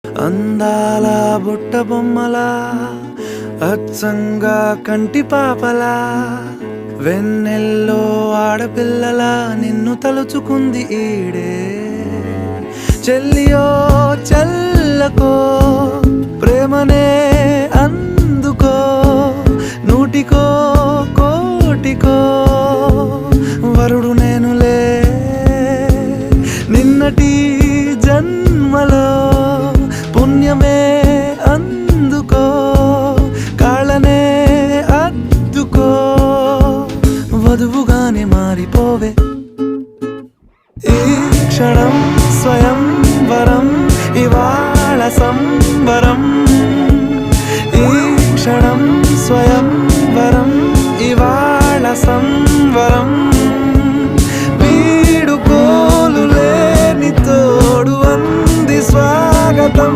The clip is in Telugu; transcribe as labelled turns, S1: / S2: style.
S1: అందాల బుట్ట బొమ్మలా అచ్చంగా కంటి పాపలా వెన్నెల్లో ఆడపిల్లలా నిన్ను తలుచుకుంది ఈడే. చెల్లియో చల్లకో ప్రేమనే అందుకో నూటికో కోటికో వరుడు నేనులే. నిన్నటి జన్మలో పుణ్యమే అందుకో కాళ్ళనే అద్దుకో వధువుగానే మారిపోవే. ఈ క్షణం స్వయం వరం ఇవాళ సంబరం. ఈ క్షణం స్వయం వరం ఇవాళ సంవరం. వీడుకోలు లేని తోడు అంది స్వాగతం.